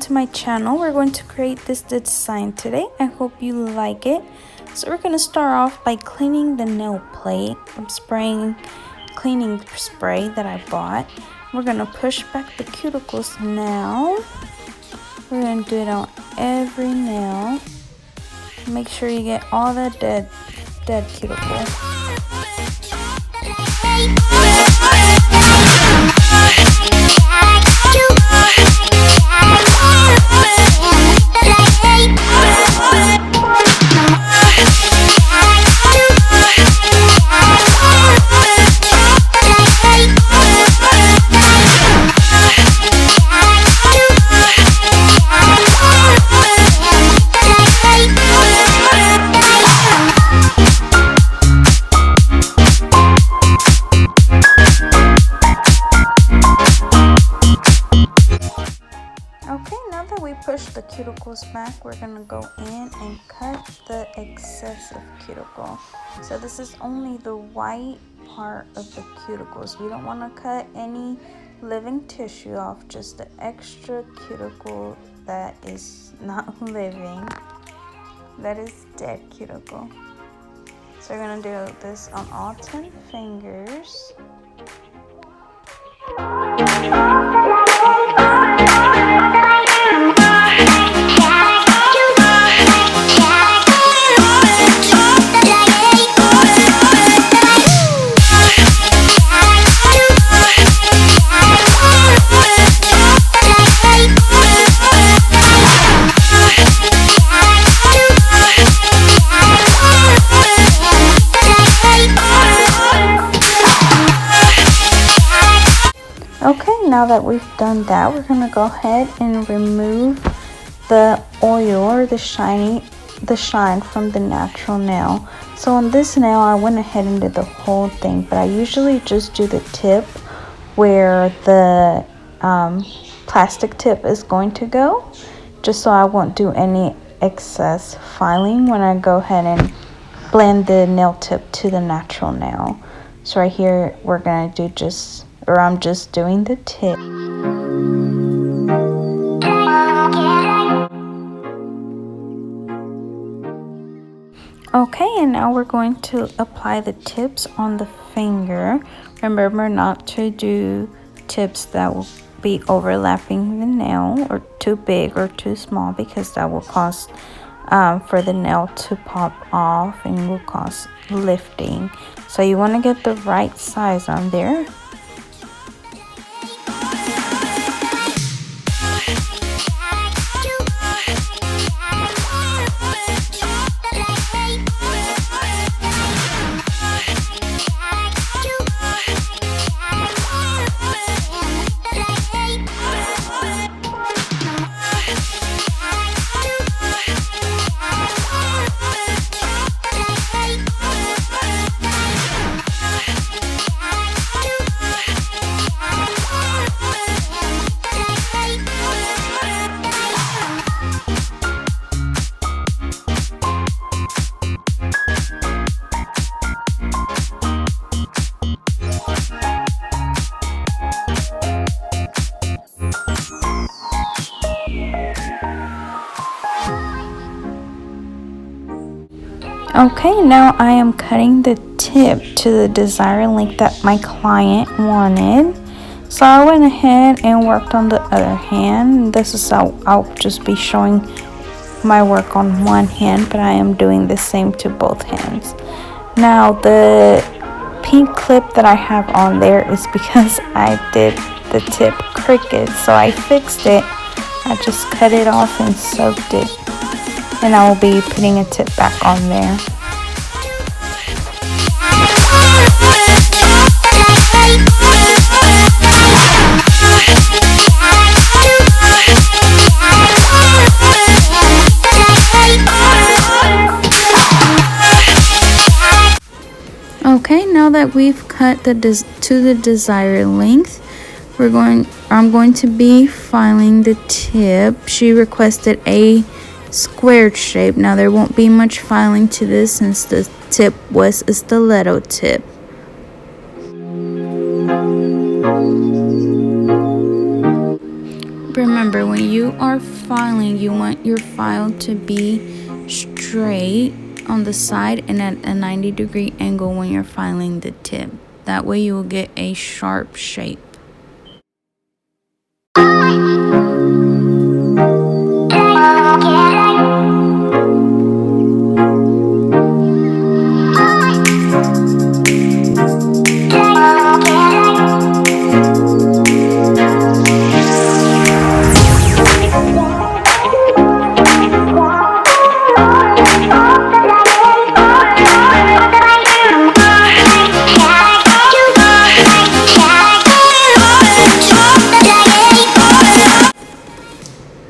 to my channel. We're going to create this design today. I hope you like it. So we're going to start off by cleaning the nail plate. I'm spraying cleaning spray that I bought. We're going to push back the cuticles now. We're going to do it on every nail. Make sure you get all the dead cuticle. Okay, now that we push the cuticles back, we're gonna go in and cut the excessive cuticle. So this is only the white part of the cuticles. We don't want to cut any living tissue off, just the extra cuticle that is not living, that is dead cuticle. So we're gonna do this on all 10 fingers. Okay, now that we've done that, we're gonna go ahead and remove the oil or the shine from the natural nail. So on this nail, I went ahead and did the whole thing, but I usually just do the tip where the plastic tip is going to go, just so I won't do any excess filing when I go ahead and blend the nail tip to the natural nail. So right here, we're gonna do I'm just doing the tip. Okay, and now we're going to apply the tips on the finger. Remember not to do tips that will be overlapping the nail, or too big or too small, because that will cause for the nail to pop off and will cause lifting. So you want to get the right size on there. Okay, now I am cutting the tip to the desired length that my client wanted. So I went ahead and worked on the other hand. This is how I'll just be showing my work on one hand, but I am doing the same to both hands. Now the pink clip that I have on there is because I did the tip crooked, so I fixed it. I just cut it off and soaked it, and I will be putting a tip back on there. Okay, now that we've cut to the desired length, I'm going to be filing the tip. She requested a squared shape. Now there won't be much filing to this since the tip was a stiletto tip. Remember, when you are filing, you want your file to be straight on the side and at a 90-degree angle when you're filing the tip. That way you will get a sharp shape.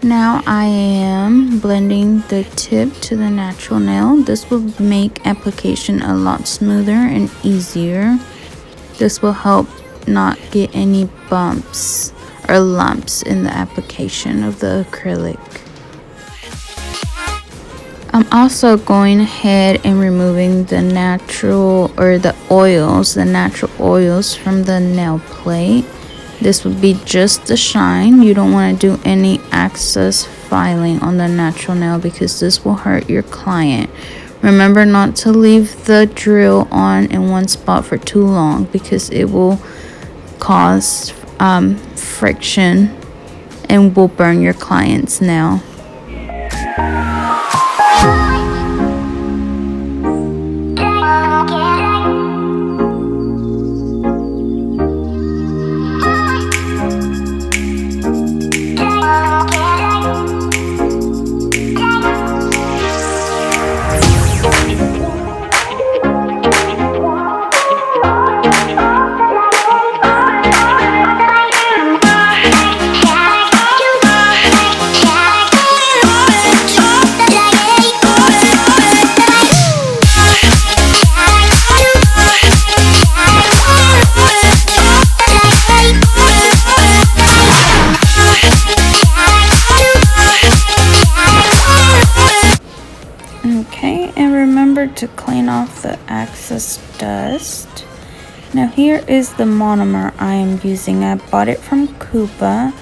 Now I am blending the tip to the natural nail. This will make application a lot smoother and easier. This will help not get any bumps or lumps in the application of the acrylic. I'm also going ahead and removing the natural oils from the nail plate. This would be just the shine. You don't want to do any excess filing on the natural nail because this will hurt your client. Remember not to leave the drill on in one spot for too long because it will cause friction and will burn your client's nail. Okay, and remember to clean off the excess dust. Now here is the monomer I am using. I bought it from Kupa,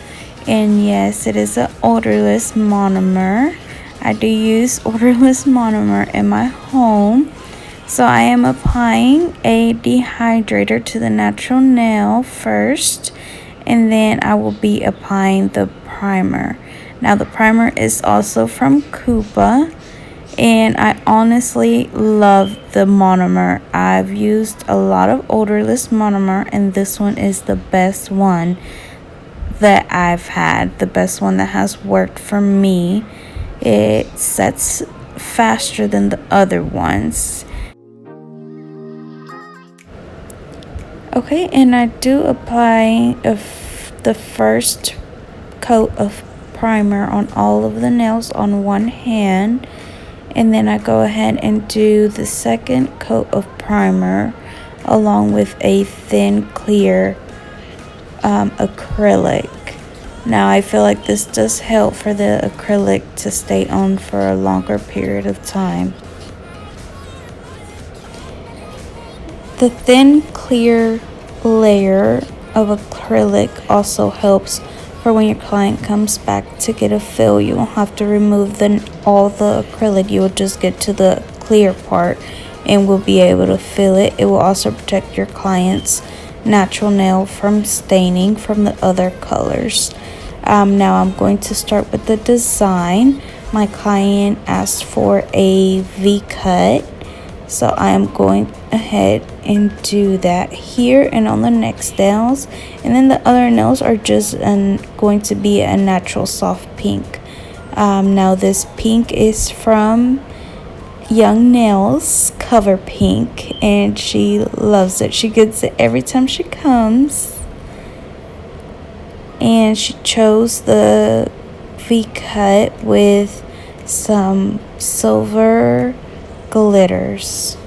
and yes, it is an odorless monomer. I do use odorless monomer in my home. So I am applying a dehydrator to the natural nail first, and then I will be applying the primer. Now the primer is also from Kupa, and I honestly love the monomer. I've used a lot of odorless monomer, and this one is the best one that I've had, the best one that has worked for me. It sets faster than the other ones. Okay, and I do apply the first coat of primer on all of the nails on one hand, and then I go ahead and do the second coat of primer along with a thin clear acrylic. Now I feel like this does help for the acrylic to stay on for a longer period of time. The thin clear layer of acrylic also helps for when your client comes back to get a fill. You won't have to remove all the acrylic. You will just get to the clear part and will be able to fill it. It will also protect your client's natural nail from staining from the other colors. Now I'm going to start with the design. My client asked for a V-cut, so I am going ahead and do that here and on the next nails, and then the other nails are just going to be a natural soft pink. Now this pink is from Young Nails Cover Pink, and she loves it. She gets it every time she comes, and she chose the V-cut with some silver glitters.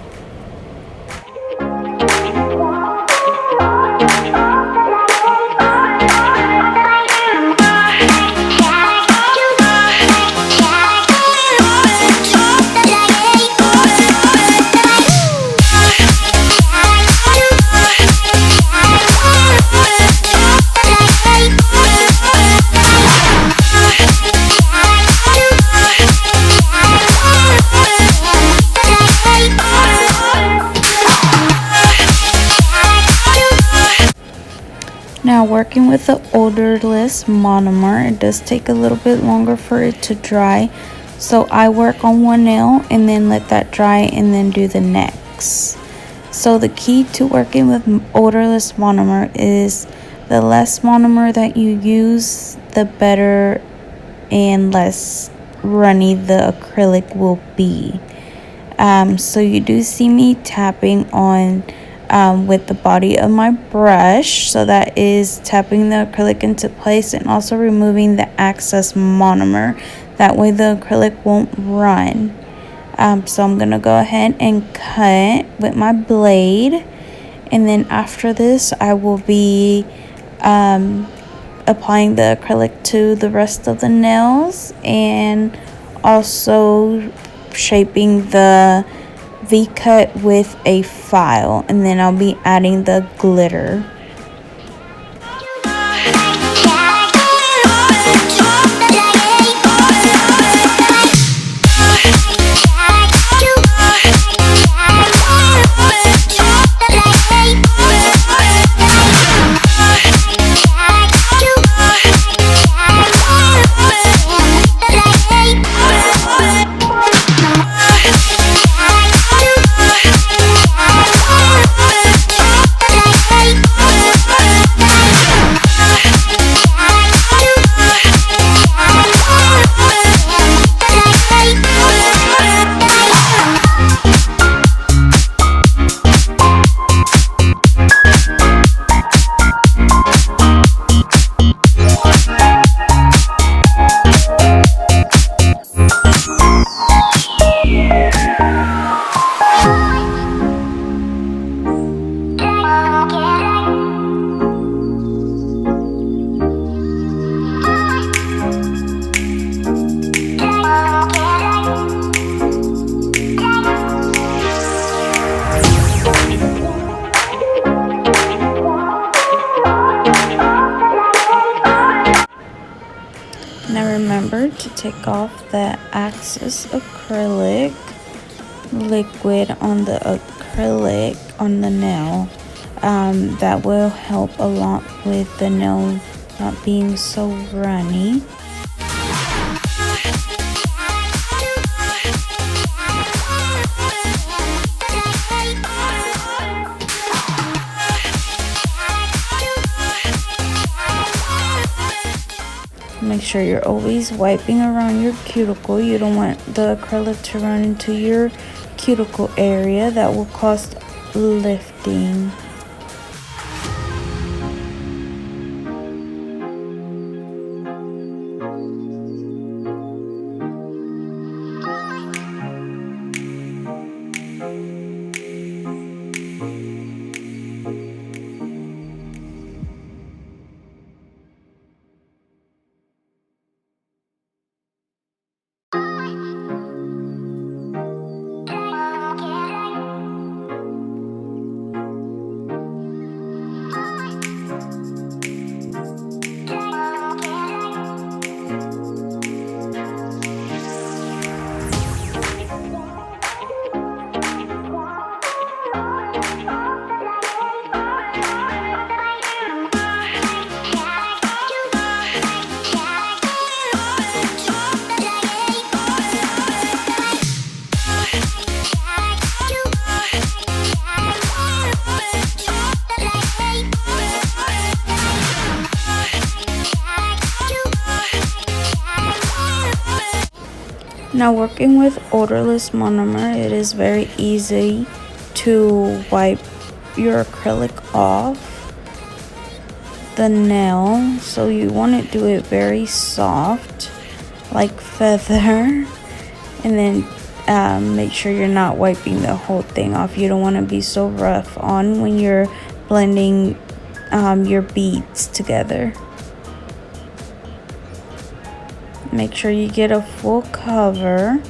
working with the odorless monomer. It does take a little bit longer for it to dry, so I work on one nail and then let that dry and then do the next. So the key to working with odorless monomer is the less monomer that you use, the better and less runny the acrylic will be. So you do see me tapping on with the body of my brush, so that is tapping the acrylic into place and also removing the excess monomer, that way the acrylic won't run. So I'm gonna go ahead and cut with my blade, and then after this I will be applying the acrylic to the rest of the nails and also shaping the V-cut with a file, and then I'll be adding the glitter. Now remember to take off the excess acrylic liquid on the acrylic on the nail. That will help a lot with the nail not being so runny. Make sure you're always wiping around your cuticle. You don't want the acrylic to run into your cuticle area. That will cause lifting. Now working with odorless monomer, it is very easy to wipe your acrylic off the nail, so you want to do it very soft like feather, and then make sure you're not wiping the whole thing off. You don't want to be so rough on when you're blending your beads together. Make sure you get a full cover.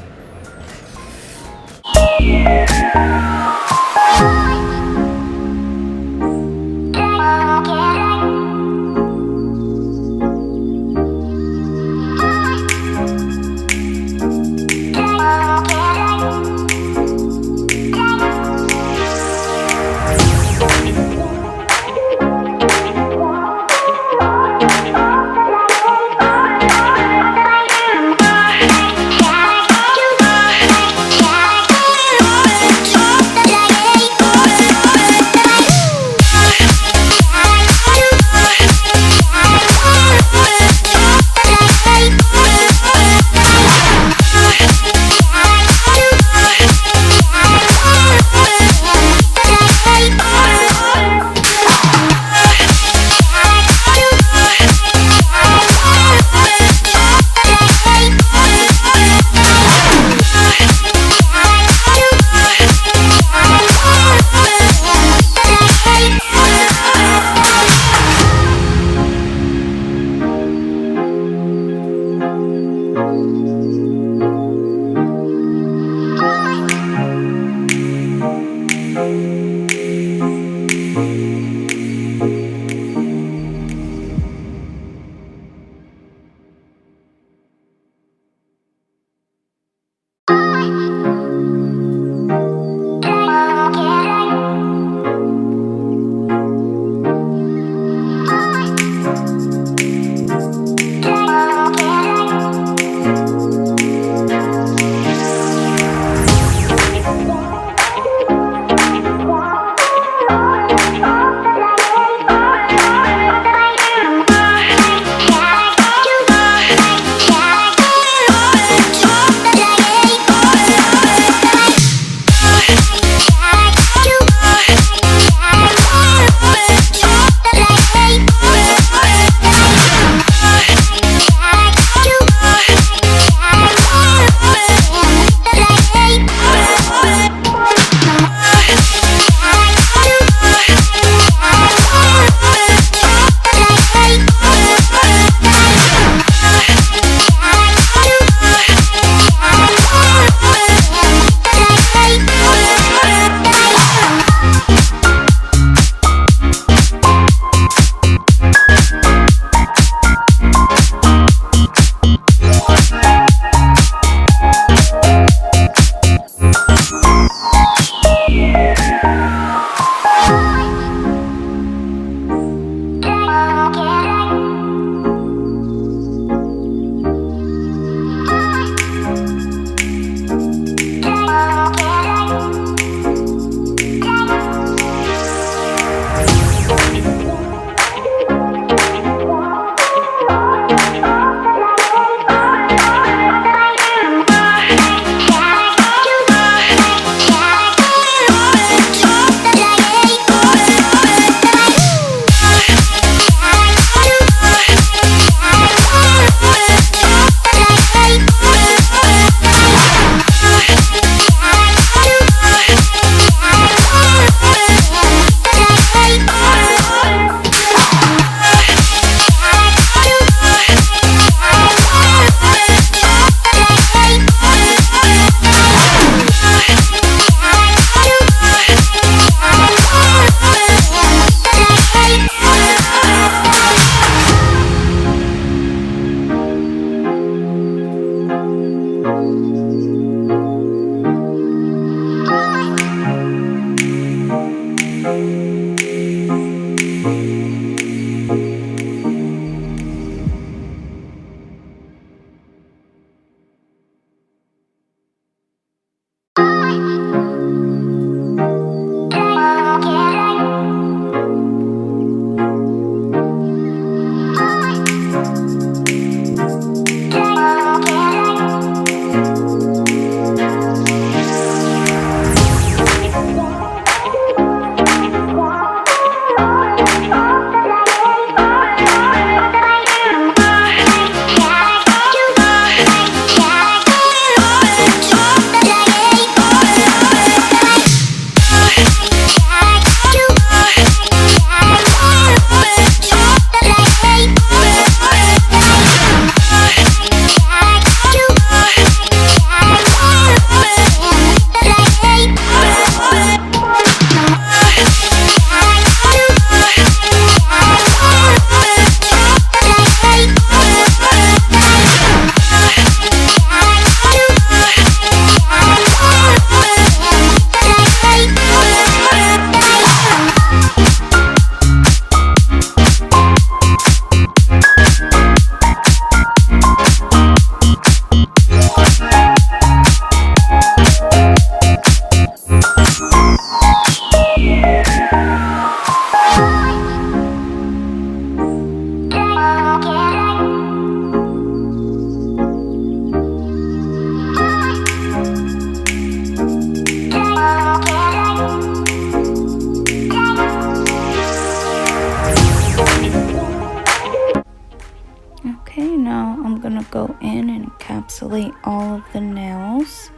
encapsulate all of the nails,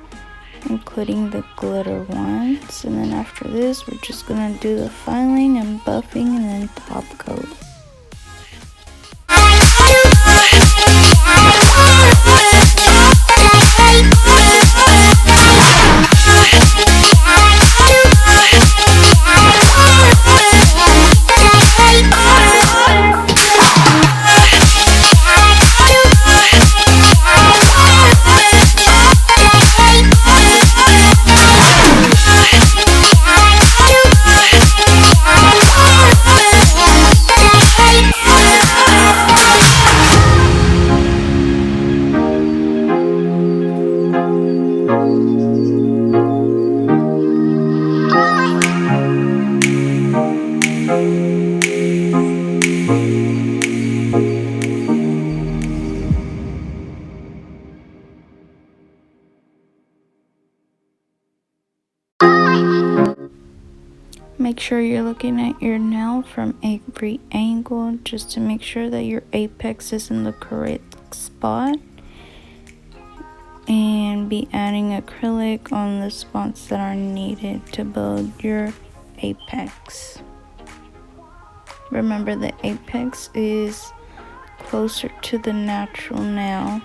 including the glitter ones. And then after this, we're just gonna do the filing and buffing and then top coat. Make sure you're looking at your nail from every angle just to make sure that your apex is in the correct spot. And be adding acrylic on the spots that are needed to build your apex. Remember, the apex is closer to the natural nail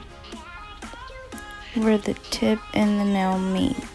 where the tip and the nail meets.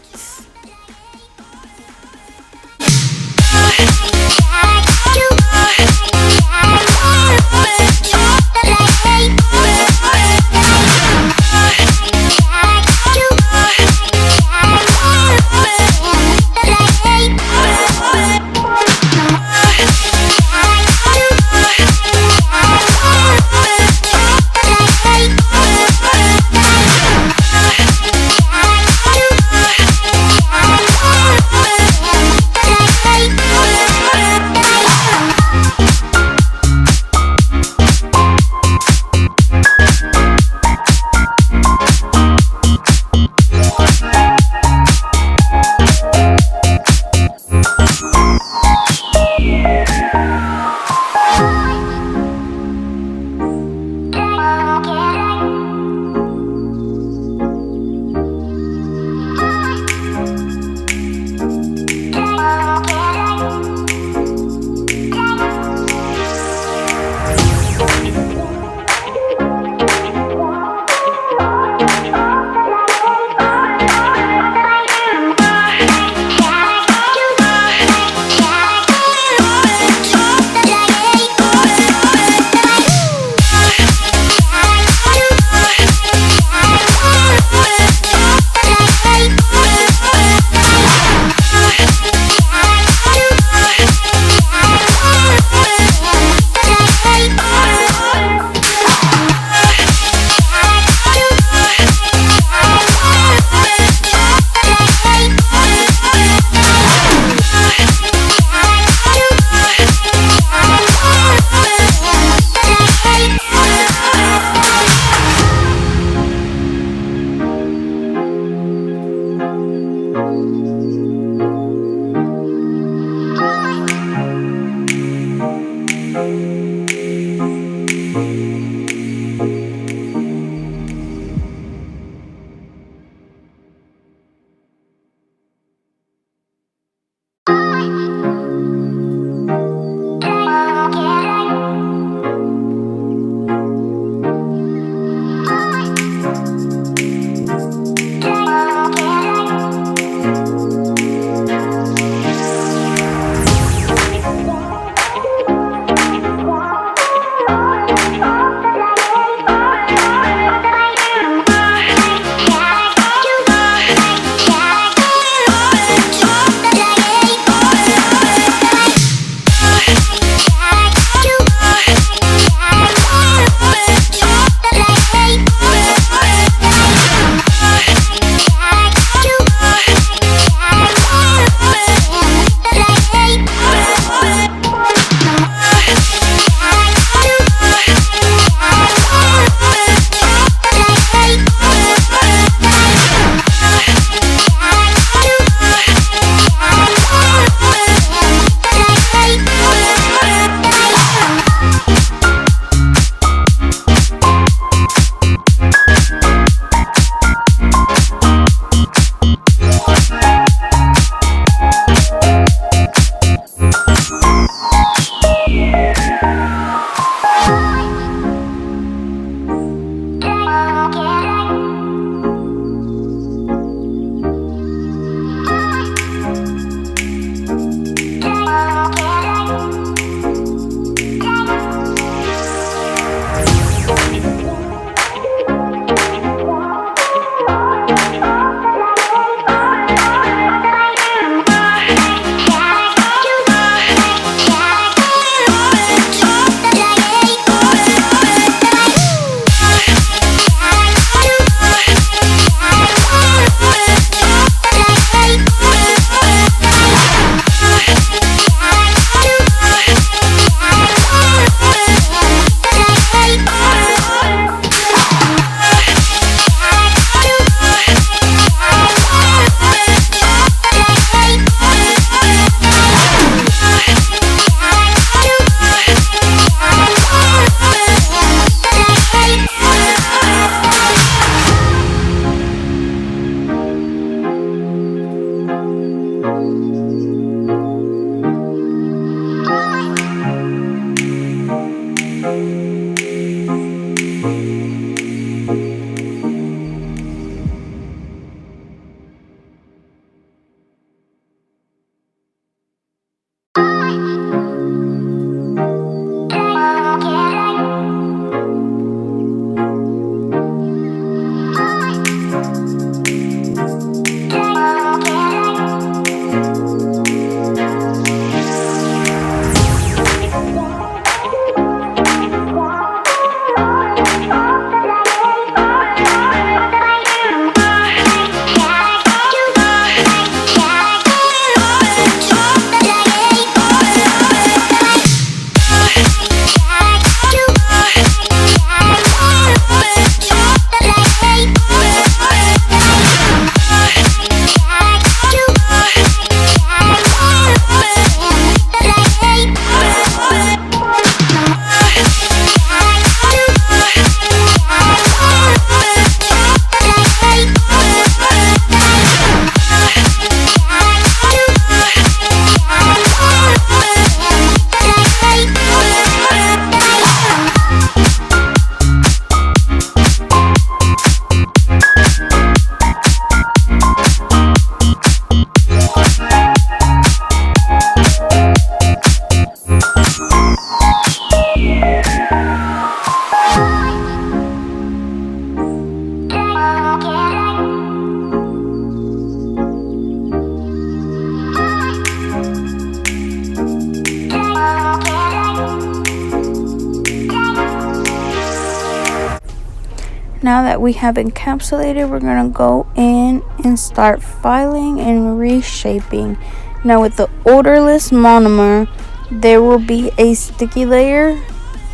now that we have encapsulated, we're going to go in and start filing and reshaping. Now with the odorless monomer, there will be a sticky layer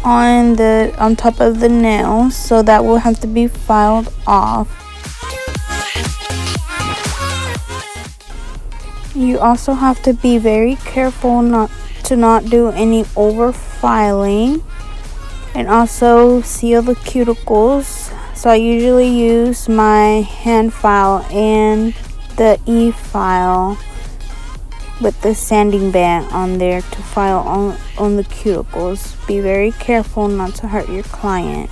on top of the nail, so that will have to be filed off. You also have to be very careful not to do any over filing, and also seal the cuticles. So I usually use my hand file and the e-file with the sanding band on there to file on the cuticles. Be very careful not to hurt your client.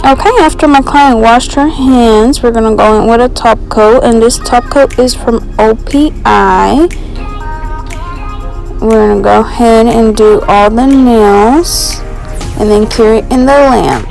Okay, after my client washed her hands, we're going to go in with a top coat, and this top coat is from OPI. We're going to go ahead and do all the nails and then cure it in the lamp.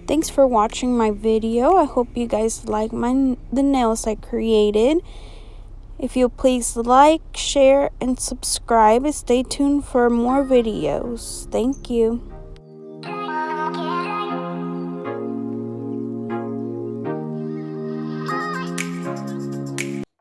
Thanks for watching my video. I hope you guys like the nails I created. If you'll please like, share, and subscribe, and stay tuned for more videos. Thank you.